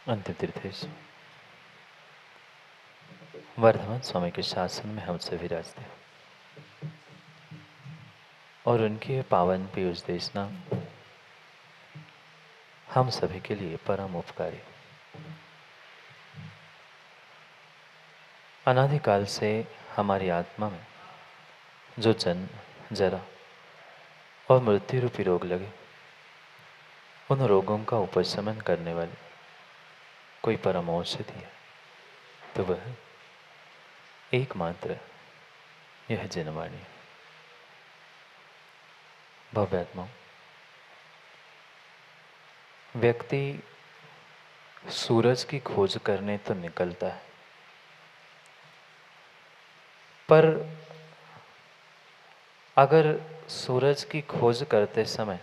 अंतिम तीर्थेश वर्धमान स्वामी के शासन में हम सभी विराजते हैं और उनकी पावन पीयूष देशना हम सभी के लिए परम उपकारी। अनादिकाल से हमारी आत्मा में जो जन्म, जरा और मृत्यु रूपी रोग लगे, उन रोगों का उपशमन करने वाली कोई परम औषधि है तो वह एकमात्र यह जनवाणी। भव्यात्माओं, व्यक्ति सूरज की खोज करने तो निकलता है, पर अगर सूरज की खोज करते समय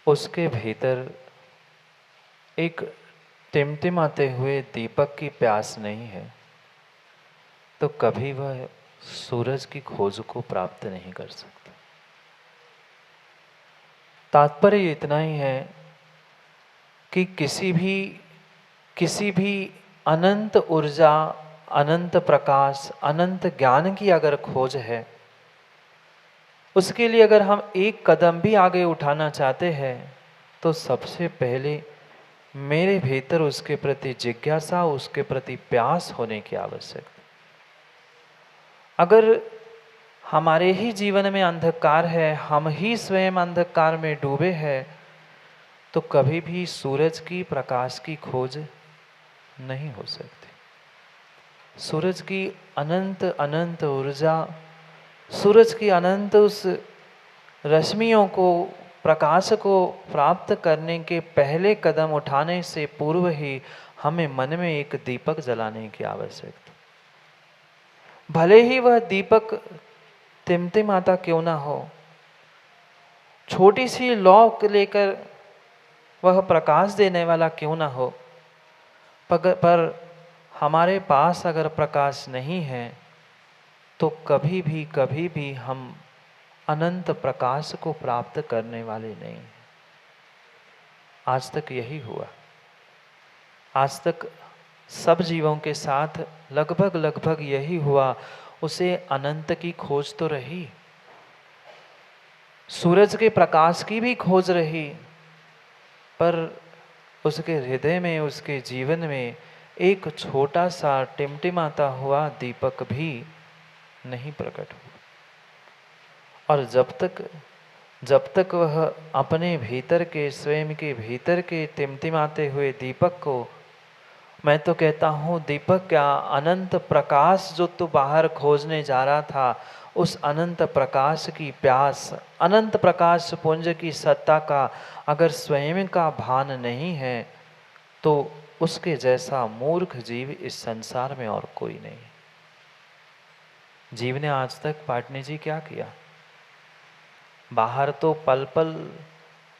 उसके भीतर एक टिमटिमाते हुए दीपक की प्यास नहीं है तो कभी वह सूरज की खोज को प्राप्त नहीं कर सकता। तात्पर्य इतना ही है कि किसी भी अनंत ऊर्जा, अनंत प्रकाश, अनंत ज्ञान की अगर खोज है, उसके लिए अगर हम एक कदम भी आगे उठाना चाहते हैं तो सबसे पहले मेरे भीतर उसके प्रति जिज्ञासा, उसके प्रति प्यास होने की आवश्यकता। अगर हमारे ही जीवन में अंधकार है, हम ही स्वयं अंधकार में डूबे हैं, तो कभी भी सूरज की प्रकाश की खोज नहीं हो सकती। सूरज की अनंत अनंत ऊर्जा, सूरज की अनंत उस रश्मियों को, प्रकाश को प्राप्त करने के पहले कदम उठाने से पूर्व ही हमें मन में एक दीपक जलाने की आवश्यकता। भले ही वह दीपक टिमटिमाता क्यों ना हो, छोटी सी लौ लेकर वह प्रकाश देने वाला क्यों ना हो, पर हमारे पास अगर प्रकाश नहीं है तो कभी भी हम अनंत प्रकाश को प्राप्त करने वाले नहीं हैं। आज तक यही हुआ। आज तक सब जीवों के साथ लगभग यही हुआ। उसे अनंत की खोज तो रही, सूरज के प्रकाश की भी खोज रही, पर उसके हृदय में, उसके जीवन में एक छोटा सा टिमटिमाता हुआ दीपक भी नहीं प्रकट हुआ। और जब तक वह अपने भीतर के, स्वयं के भीतर के टिमटिमाते हुए दीपक को, मैं तो कहता हूँ दीपक क्या, अनंत प्रकाश जो तू बाहर खोजने जा रहा था, उस अनंत प्रकाश की प्यास, अनंत प्रकाश पुंज की सत्ता का अगर स्वयं का भान नहीं है तो उसके जैसा मूर्ख जीव इस संसार में और कोई नहीं। जीव ने आज तक पाटनी जी क्या किया? बाहर तो पल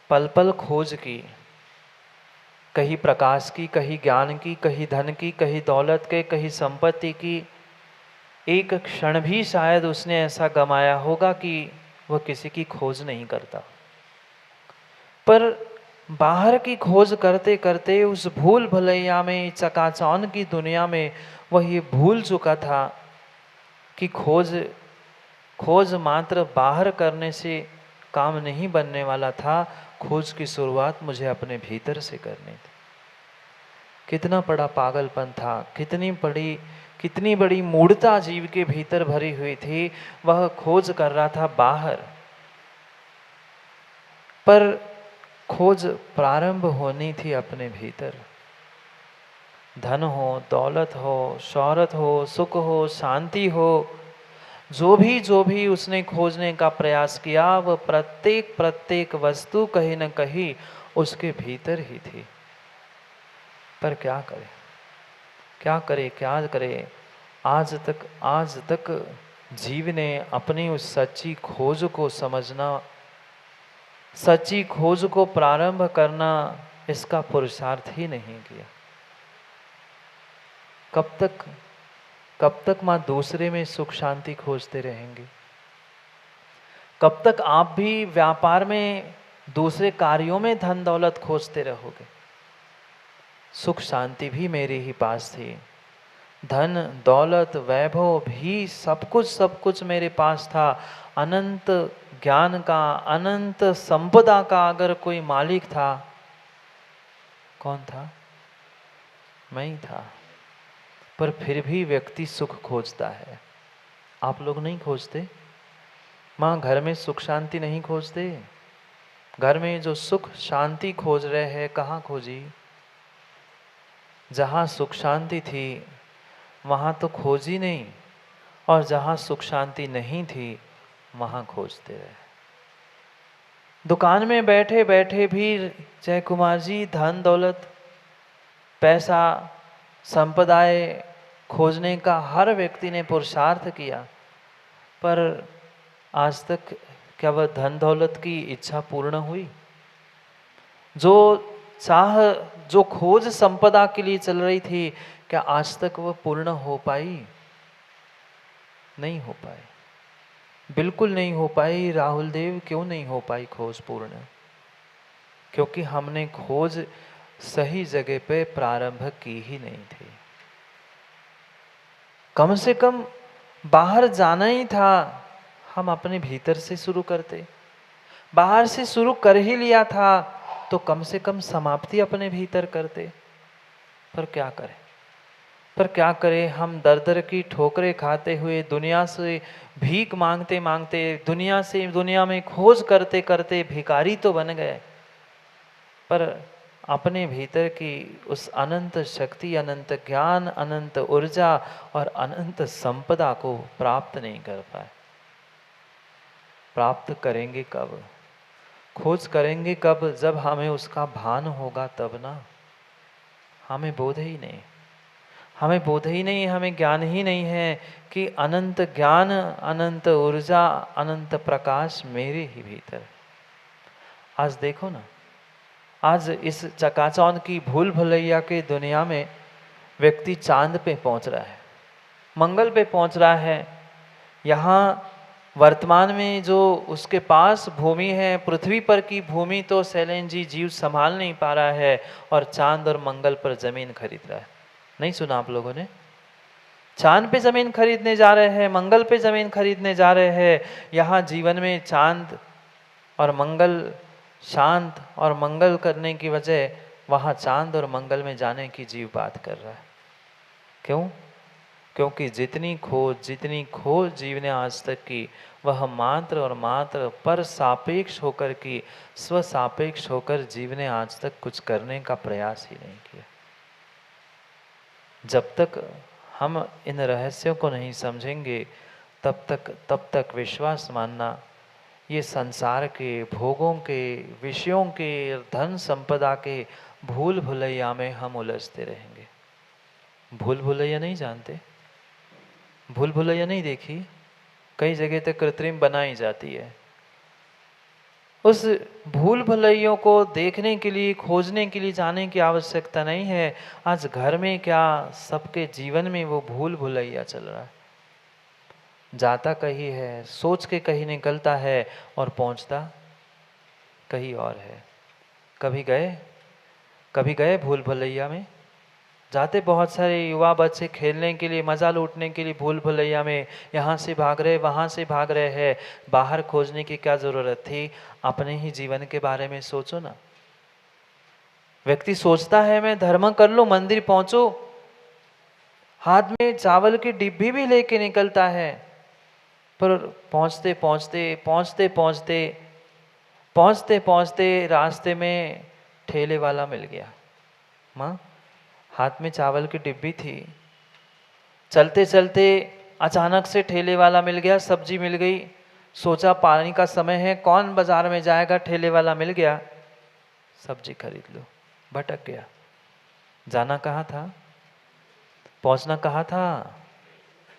पल खोज की, कहीं प्रकाश की, कहीं ज्ञान की, कहीं धन की, कहीं दौलत के, कहीं संपत्ति की। एक क्षण भी शायद उसने ऐसा गमाया होगा कि वह किसी की खोज नहीं करता। पर बाहर की खोज करते करते उस भूल भुलैया में, चकाचौंध की दुनिया में वह ये भूल चुका था कि खोज मात्र बाहर करने से काम नहीं बनने वाला था। खोज की शुरुआत मुझे अपने भीतर से करनी थी। कितना बड़ा पागलपन था, कितनी बड़ी मूढ़ता जीव के भीतर भरी हुई थी। वह खोज कर रहा था बाहर, पर खोज प्रारंभ होनी थी अपने भीतर। धन हो, दौलत हो, शौहरत हो, सुख हो, शांति हो, जो भी उसने खोजने का प्रयास किया, वह प्रत्येक वस्तु कहीं न कहीं उसके भीतर ही थी। पर क्या करे? आज तक जीव ने अपनी उस सच्ची खोज को समझना, सच्ची खोज को प्रारंभ करना, इसका पुरुषार्थ ही नहीं किया। कब तक मां दूसरे में सुख शांति खोजते रहेंगे? कब तक आप भी व्यापार में, दूसरे कार्यों में धन दौलत खोजते रहोगे? सुख शांति भी मेरे ही पास थी, धन दौलत वैभव भी सब कुछ मेरे पास था। अनंत ज्ञान का, अनंत संपदा का अगर कोई मालिक था, कौन था? मैं ही था। पर फिर भी व्यक्ति सुख खोजता है। आप लोग नहीं खोजते? माँ, घर में सुख शांति नहीं खोजते? घर में जो सुख शांति खोज रहे हैं, कहाँ खोजी? जहाँ सुख शांति थी वहाँ तो खोजी नहीं, और जहाँ सुख शांति नहीं थी वहाँ खोजते रहे। दुकान में बैठे बैठे भी जय कुमार जी धन दौलत पैसा संपदाएं खोजने का हर व्यक्ति ने पुरुषार्थ किया, पर आज तक क्या वह धन दौलत की इच्छा पूर्ण हुई? जो चाह, जो खोज संपदा के लिए चल रही थी, क्या आज तक वह पूर्ण हो पाई? नहीं हो पाई, बिल्कुल नहीं हो पाई। राहुल देव, क्यों नहीं हो पाई खोज पूर्ण? क्योंकि हमने खोज सही जगह पे प्रारंभ की ही नहीं थी। कम से कम बाहर जाना ही था, हम अपने भीतर से शुरू करते। बाहर से शुरू कर ही लिया था तो कम से कम समाप्ति अपने भीतर करते। पर क्या करें, पर क्या करें, हम दर दर की ठोकरें खाते हुए, दुनिया से भीख मांगते मांगते, दुनिया में खोज करते करते भिखारी तो बन गए, पर अपने भीतर की उस अनंत शक्ति, अनंत ज्ञान, अनंत ऊर्जा और अनंत संपदा को प्राप्त नहीं कर पाए। प्राप्त करेंगे कब? खोज करेंगे कब? जब हमें उसका भान होगा तब ना। हमें बोध ही नहीं, हमें बोध ही नहीं, हमें ज्ञान ही नहीं है कि अनंत ज्ञान, अनंत ऊर्जा, अनंत प्रकाश मेरे ही भीतर। आज देखो ना, आज इस चकाचौंध की भूल भुलैया के दुनिया में व्यक्ति चांद पे पहुंच रहा है, मंगल पे पहुंच रहा है। यहाँ वर्तमान में जो उसके पास भूमि है, पृथ्वी पर की भूमि तो शैलेंद्र जी जीव संभाल नहीं पा रहा है, और चांद और मंगल पर जमीन खरीद रहा है। नहीं सुना आप लोगों ने? चांद पे जमीन खरीदने जा रहे हैं, मंगल पे जमीन खरीदने जा रहे हैं। यहाँ जीवन में चांद और मंगल, शांत और मंगल करने की वजह वहाँ चांद और मंगल में जाने की जीव बात कर रहा है। क्यों? क्योंकि जितनी खोज जीव ने आज तक की, वह मात्र और मात्र पर सापेक्ष होकर की, स्व सापेक्ष होकर जीव ने आज तक कुछ करने का प्रयास ही नहीं किया। जब तक हम इन रहस्यों को नहीं समझेंगे, तब तक विश्वास मानना, ये संसार के भोगों के, विषयों के, धन संपदा के भूल भुलैया में हम उलझते रहेंगे। भूल भुलैया नहीं जानते? भूल भुलैया नहीं देखी? कई जगह तक कृत्रिम बनाई जाती है। उस भूल भुलैयों को देखने के लिए, खोजने के लिए जाने की आवश्यकता नहीं है। आज घर में क्या, सबके जीवन में वो भूल भुलैया चल रहा है। जाता कहीं है, सोच के कहीं निकलता है और पहुंचता कहीं और है। कभी गए भूल भुलैया में? जाते बहुत सारे युवा बच्चे खेलने के लिए, मज़ा लूटने के लिए भूल भुलैया में, यहाँ से भाग रहे, वहाँ से भाग रहे हैं। बाहर खोजने की क्या ज़रूरत थी? अपने ही जीवन के बारे में सोचो ना। व्यक्ति सोचता है मैं धर्म कर लूँ, मंदिर पहुँचो, हाथ में चावल की डिब्बी भी लेके निकलता है, पर पहुँचते पहुँचते रास्ते में ठेले वाला मिल गया। माँ, हाथ में चावल की डिब्बी थी, चलते चलते अचानक से ठेले वाला मिल गया, सब्जी मिल गई। सोचा पानी का समय है, कौन बाजार में जाएगा, ठेले वाला मिल गया, सब्जी खरीद लो। भटक गया। जाना कहाँ था? पहुंचना कहाँ था?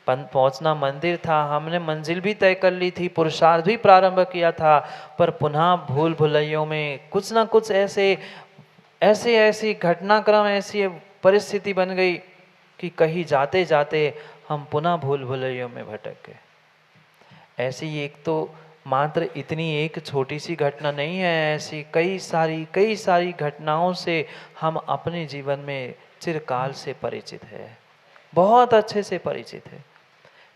पहुंचना मंदिर था। हमने मंजिल भी तय कर ली थी, पुरुषार्थ भी प्रारंभ किया था, पर पुनः भूल भुलैयों में कुछ ना कुछ ऐसी घटनाक्रम, ऐसी परिस्थिति बन गई कि कहीं जाते जाते हम पुनः भूल भुलैयों में भटक गए। ऐसी एक तो मात्र इतनी एक छोटी सी घटना नहीं है, ऐसी कई सारी घटनाओं से हम अपने जीवन में चिरकाल से परिचित है, बहुत अच्छे से परिचित है।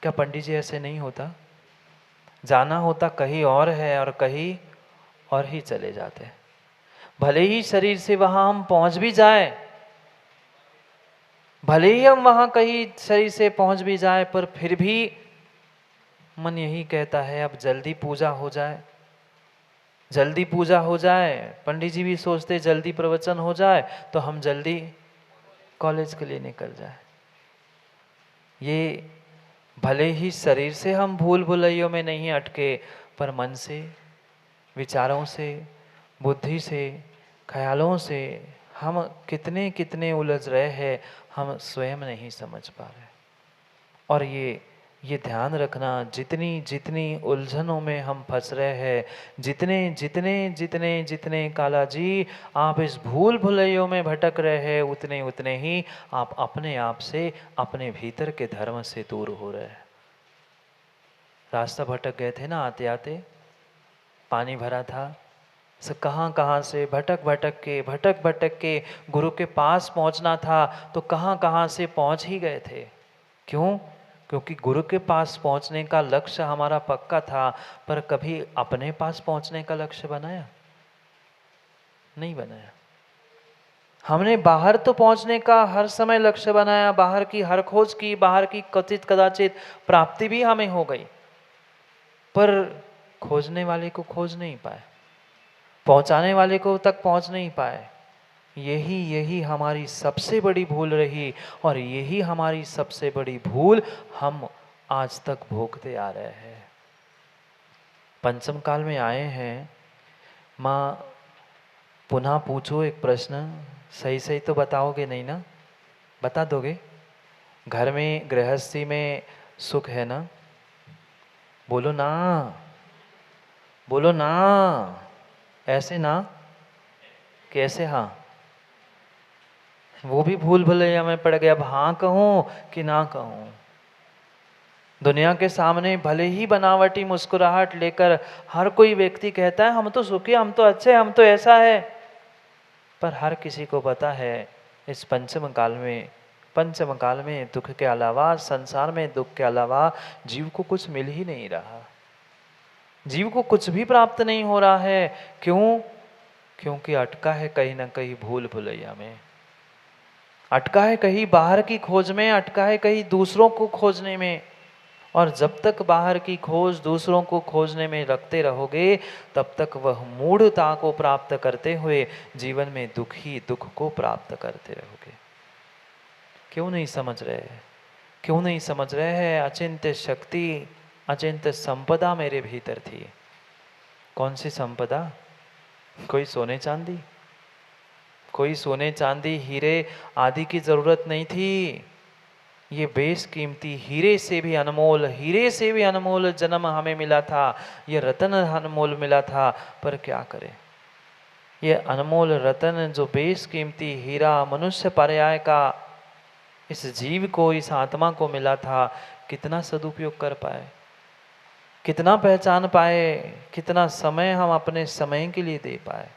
क्या पंडित जी ऐसे नहीं होता? जाना होता कहीं और है और कहीं और ही चले जाते। भले ही शरीर से वहां हम पहुंच भी जाए, भले ही हम वहां कहीं शरीर से पहुंच भी जाए, पर फिर भी मन यही कहता है अब जल्दी पूजा हो जाए, जल्दी पूजा हो जाए। पंडित जी भी सोचते जल्दी प्रवचन हो जाए तो हम जल्दी कॉलेज के लिए निकल जाए। ये भले ही शरीर से हम भूल भुलैयों में नहीं अटके, पर मन से, विचारों से, बुद्धि से, ख्यालों से हम कितने कितने उलझ रहे हैं, हम स्वयं नहीं समझ पा रहे। और ये ध्यान रखना, जितनी जितनी उलझनों में हम फंस रहे हैं, जितने जितने जितने जितने काला जी आप इस भूल भुलैयों में भटक रहे हैं, उतने उतने ही आप अपने आप से, अपने भीतर के धर्म से दूर हो रहे हैं। रास्ता भटक गए थे ना, आते आते पानी भरा था, कहाँ कहाँ से भटक भटक के गुरु के पास पहुँचना था, तो कहाँ कहाँ से पहुँच ही गए थे। क्यों? क्योंकि गुरु के पास पहुँचने का लक्ष्य हमारा पक्का था, पर कभी अपने पास पहुँचने का लक्ष्य बनाया? नहीं बनाया। हमने बाहर तो पहुँचने का हर समय लक्ष्य बनाया, बाहर की हर खोज की, बाहर की कथित कदाचित प्राप्ति भी हमें हो गई, पर खोजने वाले को खोज नहीं पाए, पहुंचाने वाले को तक पहुंच नहीं पाए। यही हमारी सबसे बड़ी भूल रही, और यही हमारी सबसे बड़ी भूल हम आज तक भोगते आ रहे हैं। पंचम काल में आए हैं, माँ पुनः पूछो एक प्रश्न, सही सही तो बताओगे नहीं ना? बता दोगे? घर में गृहस्थी में सुख है ना? बोलो ना, बोलो ना। ऐसे ना, कैसे हाँ? वो भी भूल भुलैया में पड़ गया, अब हाँ कहूँ कि ना कहूँ। दुनिया के सामने भले ही बनावटी मुस्कुराहट लेकर हर कोई व्यक्ति कहता है हम तो सुखी, हम तो अच्छे, हम तो ऐसा है, पर हर किसी को पता है इस पंचम काल में दुख के अलावा, संसार में दुख के अलावा जीव को कुछ मिल ही नहीं रहा, जीव को कुछ भी प्राप्त नहीं हो रहा है। क्यों? क्योंकि अटका है कहीं ना कहीं भूल भुलैया में, अटका है कहीं बाहर की खोज में, अटका है कहीं दूसरों को खोजने में। और जब तक बाहर की खोज, दूसरों को खोजने में रखते रहोगे, तब तक वह मूढ़ता को प्राप्त करते हुए जीवन में दुख ही दुख को प्राप्त करते रहोगे। क्यों नहीं समझ रहे हैं? क्यों नहीं समझ रहे हैं? अचिंत्य शक्ति, अचिंत्य संपदा मेरे भीतर थी। कौन सी संपदा? कोई सोने चांदी, कोई सोने चांदी हीरे आदि की जरूरत नहीं थी। ये बेशकीमती हीरे से भी अनमोल, हीरे से भी अनमोल जन्म हमें मिला था, ये रतन अनमोल मिला था। पर क्या करें, ये अनमोल रतन जो बेशकीमती हीरा मनुष्य पर्याय का इस जीव को, इस आत्मा को मिला था, कितना सदुपयोग कर पाए, कितना पहचान पाए, कितना समय हम अपने समय के लिए दे पाए।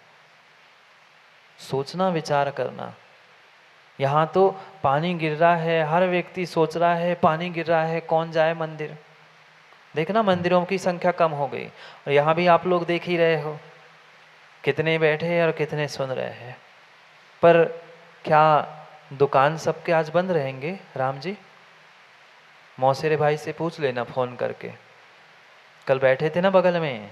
सोचना, विचार करना। यहाँ तो पानी गिर रहा है, हर व्यक्ति सोच रहा है पानी गिर रहा है, कौन जाए मंदिर। देखना मंदिरों की संख्या कम हो गई, और यहाँ भी आप लोग देख ही रहे हो कितने बैठे और कितने सुन रहे हैं। पर क्या दुकान सबके आज बंद रहेंगे? राम जी, मौसेरे भाई से पूछ लेना फोन करके, कल बैठे थे ना बगल में,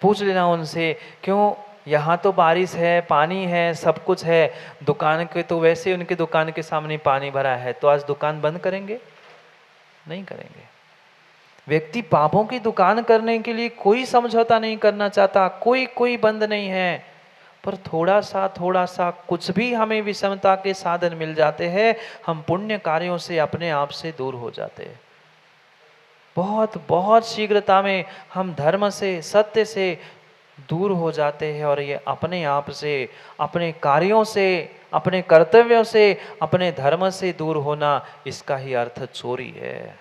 पूछ लेना उनसे। क्यों? यहाँ तो बारिश है, पानी है, सब कुछ है, दुकान के तो वैसे उनकी दुकान के सामने पानी भरा है, तो आज दुकान बंद करेंगे? नहीं करेंगे। व्यक्ति पापों की दुकान करने के लिए कोई समझौता नहीं करना चाहता, कोई बंद नहीं है, पर थोड़ा सा कुछ भी हमें विषमता के साधन मिल जाते हैं, हम पुण्य कार्यों से अपने आप से दूर हो जाते हैं। बहुत बहुत शीघ्रता में हम धर्म से, सत्य से दूर हो जाते हैं, और ये अपने आप से, अपने कार्यों से, अपने कर्तव्यों से, अपने धर्म से दूर होना, इसका ही अर्थ चोरी है।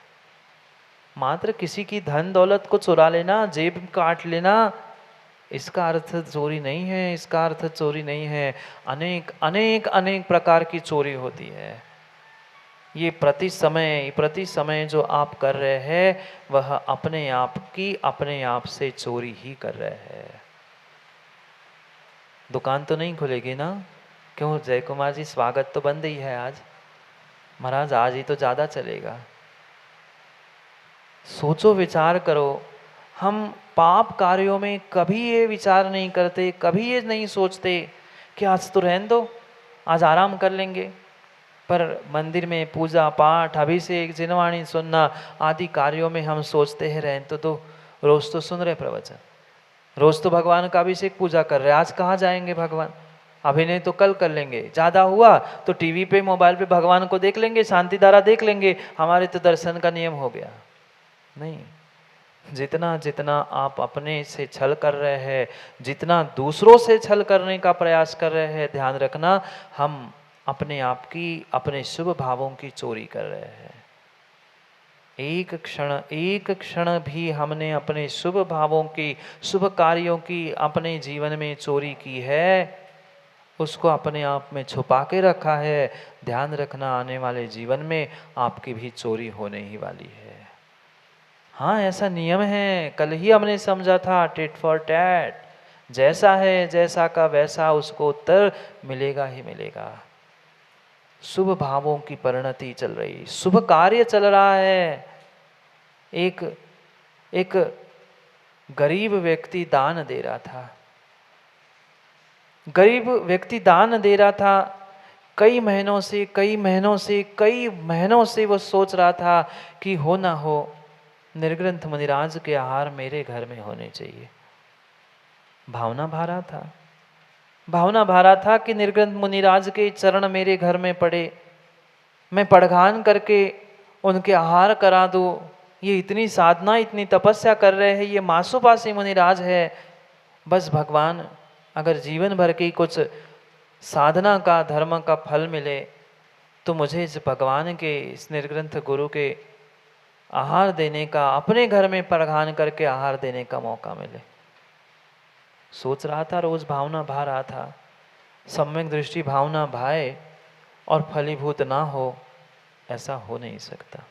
मात्र किसी की धन दौलत को चुरा लेना, जेब काट लेना, इसका अर्थ चोरी नहीं है, इसका अर्थ चोरी नहीं है। अनेक अनेक अनेक प्रकार की चोरी होती है। ये प्रति समय जो आप कर रहे हैं वह अपने आप से चोरी ही कर रहे हैं। दुकान तो नहीं खुलेगी ना? क्यों जय कुमार जी, स्वागत तो बंद ही है आज। महाराज आज ही तो ज़्यादा चलेगा। सोचो, विचार करो। हम पाप कार्यों में कभी ये विचार नहीं करते, कभी ये नहीं सोचते कि आज तो रहने दो, आज आराम कर लेंगे। पर मंदिर में पूजा पाठ, अभिषेक, जिनवाणी सुनना आदि कार्यों में हम सोचते हैं रहने तो दो। रोज तो सुन रहे प्रवचन, रोज तो भगवान का अभिषेक पूजा कर रहे, आज कहाँ जाएंगे भगवान? अभिनय तो कल कर लेंगे, ज़्यादा हुआ तो टीवी पे मोबाइल पे भगवान को देख लेंगे, शांति धारा देख लेंगे, हमारे तो दर्शन का नियम हो गया। नहीं, जितना जितना आप अपने से छल कर रहे हैं, जितना दूसरों से छल करने का प्रयास कर रहे हैं, ध्यान रखना हम अपने आप की, अपने शुभ भावों की चोरी कर रहे हैं। एक क्षण भी हमने अपने शुभ भावों की, शुभ कार्यों की अपने जीवन में चोरी की है, उसको अपने आप में छुपा के रखा है, ध्यान रखना आने वाले जीवन में आपकी भी चोरी होने ही वाली है। हाँ, ऐसा नियम है, कल ही हमने समझा था, टिट फॉर टैट, जैसा है जैसा का वैसा उसको उत्तर मिलेगा ही मिलेगा। शुभ भावों की परिणति चल रही, शुभ कार्य चल रहा है। एक गरीब व्यक्ति दान दे रहा था, गरीब व्यक्ति दान दे रहा था। कई महीनों से वो सोच रहा था कि हो ना हो, निर्ग्रंथ मुनिराज के आहार मेरे घर में होने चाहिए। भावना भा रहा था कि निर्ग्रंथ मुनिराज के चरण मेरे घर में पड़े, मैं पड़घान करके उनके आहार करा दूँ। ये इतनी साधना, इतनी तपस्या कर रहे हैं, ये मासूपासी मुनिराज है। बस भगवान अगर जीवन भर की कुछ साधना का, धर्म का फल मिले तो मुझे इस भगवान के, इस निर्ग्रंथ गुरु के आहार देने का, अपने घर में पड़घान करके आहार देने का मौका मिले। सोच रहा था, रोज भावना भा रहा था। सम्यक दृष्टि भावना भाए और फलीभूत ना हो, ऐसा हो नहीं सकता।